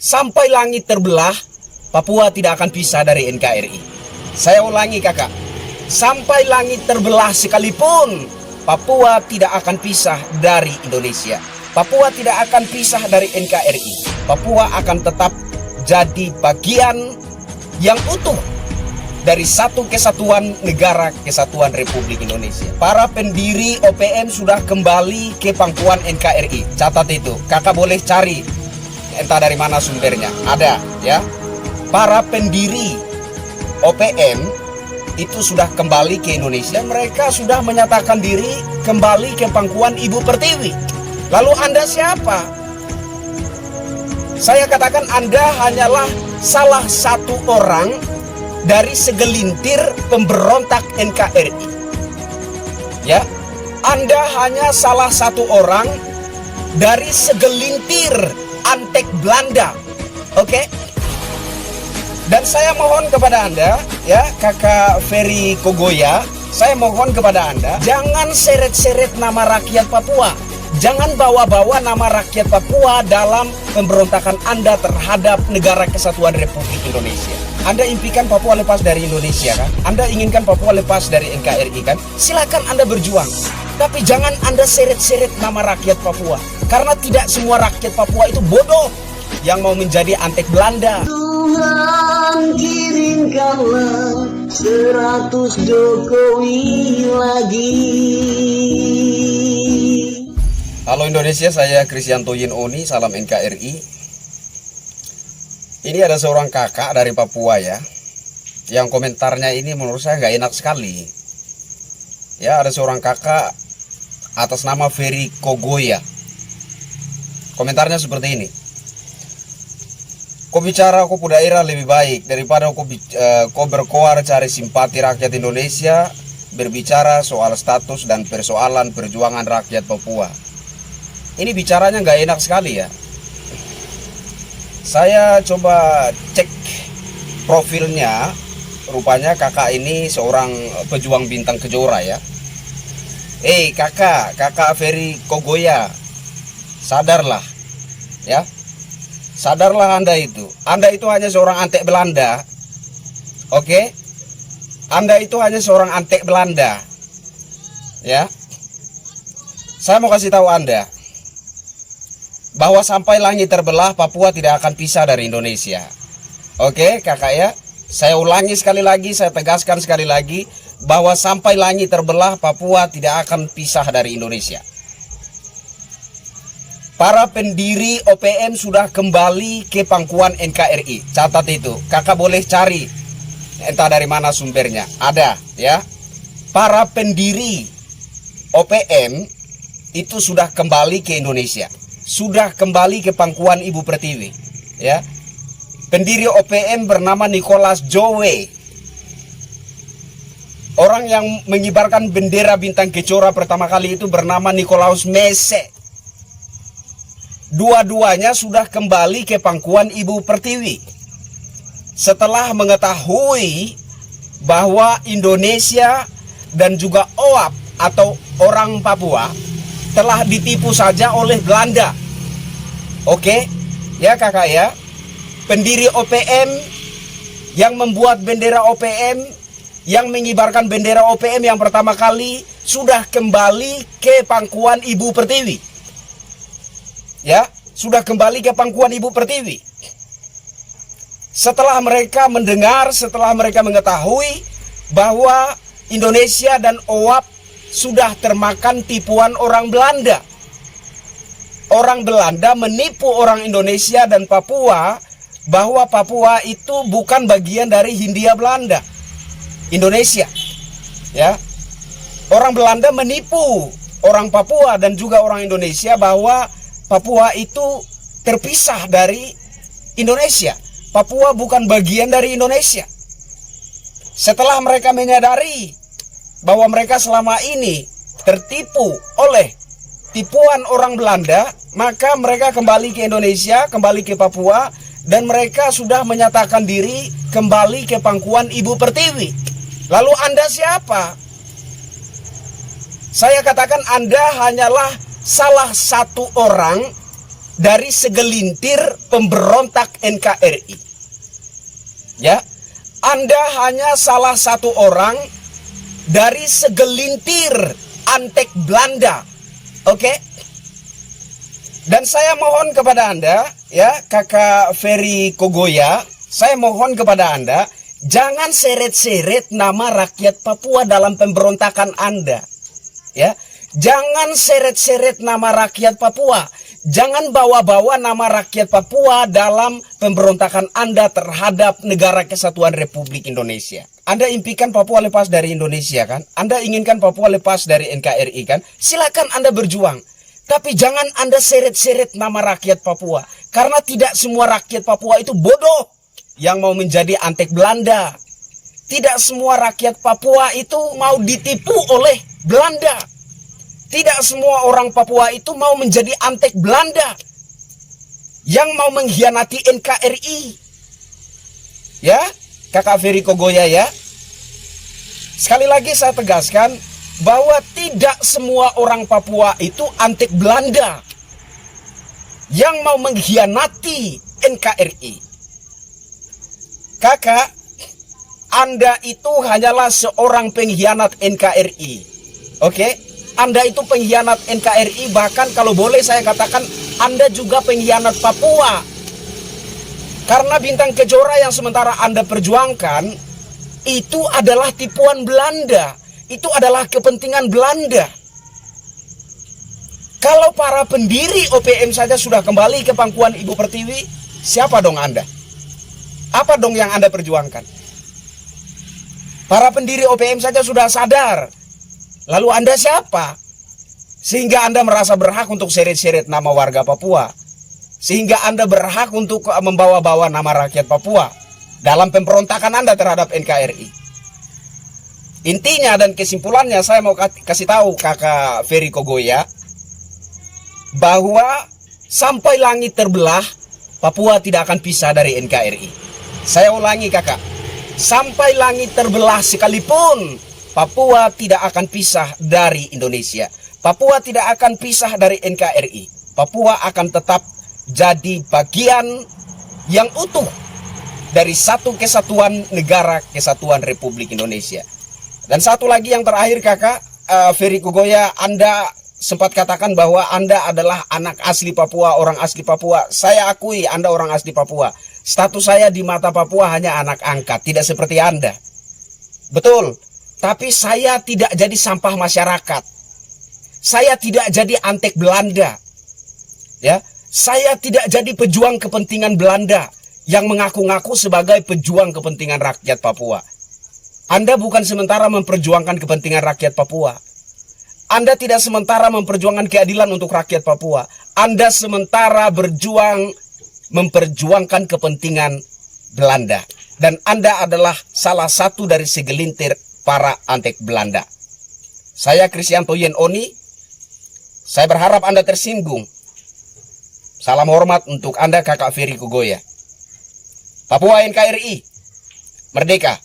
Sampai langit terbelah, Papua tidak akan pisah dari NKRI. Saya ulangi kakak, sampai langit terbelah sekalipun, Papua tidak akan pisah dari Indonesia. Papua tidak akan pisah dari NKRI. Papua akan tetap jadi bagian yang utuh dari satu kesatuan negara kesatuan Republik Indonesia. Para pendiri OPM sudah kembali ke pangkuan NKRI. Catat itu, kakak boleh cari entah dari mana sumbernya. Ada ya. Para pendiri OPM itu sudah kembali ke Indonesia. Mereka sudah menyatakan diri kembali ke pangkuan Ibu Pertiwi. Lalu Anda siapa? Saya katakan Anda hanyalah salah satu orang dari segelintir pemberontak NKRI. Ya, Anda hanya salah satu orang dari segelintir antek Belanda. Oke? Dan saya mohon kepada Anda, ya, Kakak Ferry Kogoya, saya mohon kepada Anda, jangan seret-seret nama rakyat Papua. Jangan bawa-bawa nama rakyat Papua dalam pemberontakan Anda terhadap negara kesatuan Republik Indonesia. Anda impikan Papua lepas dari Indonesia kan? Anda inginkan Papua lepas dari NKRI kan? Silakan Anda berjuang. Tapi jangan Anda seret-seret nama rakyat Papua. Karena tidak semua rakyat Papua itu bodoh yang mau menjadi antek Belanda. Tuhan kirimkanlah 100 Jokowi lagi. Halo Indonesia, saya Kristianto Yin Oni, salam NKRI. Ini ada seorang kakak dari Papua ya, yang komentarnya ini menurut saya nggak enak sekali. Ya, ada seorang kakak atas nama Ferry Kogoya. Komentarnya seperti ini. Kau bicara kau daerah lebih baik daripada kau berkoar cari simpati rakyat Indonesia, berbicara soal status dan persoalan perjuangan rakyat Papua. Ini bicaranya nggak enak sekali ya. Saya coba cek profilnya, rupanya kakak ini seorang pejuang bintang kejora ya. Kakak Ferry Kogoya, sadarlah ya. Sadarlah Anda itu hanya seorang antek Belanda. Oke? Anda itu hanya seorang antek Belanda. Ya. Saya mau kasih tahu Anda bahwa sampai langit terbelah, Papua tidak akan pisah dari Indonesia. Oke, kakak ya. Saya ulangi sekali lagi, saya tegaskan sekali lagi bahwa sampai langit terbelah, Papua tidak akan pisah dari Indonesia. Para pendiri OPM sudah kembali ke pangkuan NKRI. Catat itu. Kakak boleh cari entah dari mana sumbernya. Ada ya. Para pendiri OPM itu sudah kembali ke Indonesia. Sudah kembali ke pangkuan Ibu Pertiwi. Ya. Pendiri OPM bernama Nicholas Jowe. Orang yang mengibarkan bendera bintang kejora pertama kali itu bernama Nikolaus Mese. Dua-duanya sudah kembali ke pangkuan Ibu Pertiwi. Setelah mengetahui bahwa Indonesia dan juga OAP atau orang Papua telah ditipu saja oleh Belanda. Oke, ya kakak ya. Pendiri OPM yang membuat bendera OPM, yang mengibarkan bendera OPM yang pertama kali sudah kembali ke pangkuan Ibu Pertiwi. Ya, sudah kembali ke pangkuan Ibu Pertiwi. Setelah mereka mendengar, setelah mereka mengetahui bahwa Indonesia dan OAP sudah termakan tipuan orang Belanda. Orang Belanda menipu orang Indonesia dan Papua bahwa Papua itu bukan bagian dari Hindia Belanda, Indonesia. Ya. Orang Belanda menipu orang Papua dan juga orang Indonesia bahwa Papua itu terpisah dari Indonesia. Papua bukan bagian dari Indonesia. Setelah mereka menyadari bahwa mereka selama ini tertipu oleh tipuan orang Belanda, maka mereka kembali ke Indonesia, kembali ke Papua, dan mereka sudah menyatakan diri kembali ke pangkuan Ibu Pertiwi. Lalu Anda siapa? Saya katakan Anda hanyalah salah satu orang dari segelintir pemberontak NKRI. Ya, Anda hanya salah satu orang dari segelintir antek Belanda. Oke? Dan saya mohon kepada Anda, ya, Kakak Ferry Kogoya, saya mohon kepada Anda, jangan seret-seret nama rakyat Papua dalam pemberontakan Anda. Ya, jangan seret-seret nama rakyat Papua. Jangan bawa-bawa nama rakyat Papua dalam pemberontakan Anda terhadap Negara Kesatuan Republik Indonesia. Anda impikan Papua lepas dari Indonesia kan? Anda inginkan Papua lepas dari NKRI kan? Silakan Anda berjuang. Tapi jangan Anda seret-seret nama rakyat Papua. Karena tidak semua rakyat Papua itu bodoh yang mau menjadi antek Belanda. Tidak semua rakyat Papua itu mau ditipu oleh Belanda. Tidak semua orang Papua itu mau menjadi antek Belanda yang mau mengkhianati NKRI. Ya, Kakak Ferry Kogoya ya. Sekali lagi saya tegaskan bahwa tidak semua orang Papua itu antek Belanda yang mau mengkhianati NKRI. Kakak, Anda itu hanyalah seorang pengkhianat NKRI. Oke? Anda itu pengkhianat NKRI, bahkan kalau boleh saya katakan Anda juga pengkhianat Papua. Karena Bintang Kejora yang sementara Anda perjuangkan itu adalah tipuan Belanda. Itu adalah kepentingan Belanda. Kalau para pendiri OPM saja sudah kembali ke pangkuan Ibu Pertiwi, siapa dong Anda? Apa dong yang Anda perjuangkan? Para pendiri OPM saja sudah sadar. Lalu Anda siapa? Sehingga Anda merasa berhak untuk seret-seret nama warga Papua. Sehingga Anda berhak untuk membawa-bawa nama rakyat Papua dalam pemberontakan Anda terhadap NKRI. Intinya dan kesimpulannya saya mau kasih tahu Kakak Ferry Kogoya bahwa sampai langit terbelah Papua tidak akan pisah dari NKRI. Saya ulangi Kakak, sampai langit terbelah sekalipun Papua tidak akan pisah dari Indonesia. Papua tidak akan pisah dari NKRI. Papua akan tetap jadi bagian yang utuh dari satu kesatuan negara Kesatuan Republik Indonesia. Dan satu lagi yang terakhir Kakak Ferry Kogoya, Anda sempat katakan bahwa Anda adalah anak asli Papua, orang asli Papua. Saya akui Anda orang asli Papua. Status saya di mata Papua hanya anak angkat, tidak seperti Anda. Betul. Tapi saya tidak jadi sampah masyarakat. Saya tidak jadi antek Belanda. Ya, saya tidak jadi pejuang kepentingan Belanda yang mengaku-ngaku sebagai pejuang kepentingan rakyat Papua. Anda bukan sementara memperjuangkan kepentingan rakyat Papua. Anda tidak sementara memperjuangkan keadilan untuk rakyat Papua. Anda sementara memperjuangkan kepentingan Belanda. Dan Anda adalah salah satu dari segelintir para antek Belanda. Saya Kristianto Yenoni. Saya berharap Anda tersinggung. Salam hormat untuk Anda Kakak Ferry Kogoya. Papua NKRI merdeka.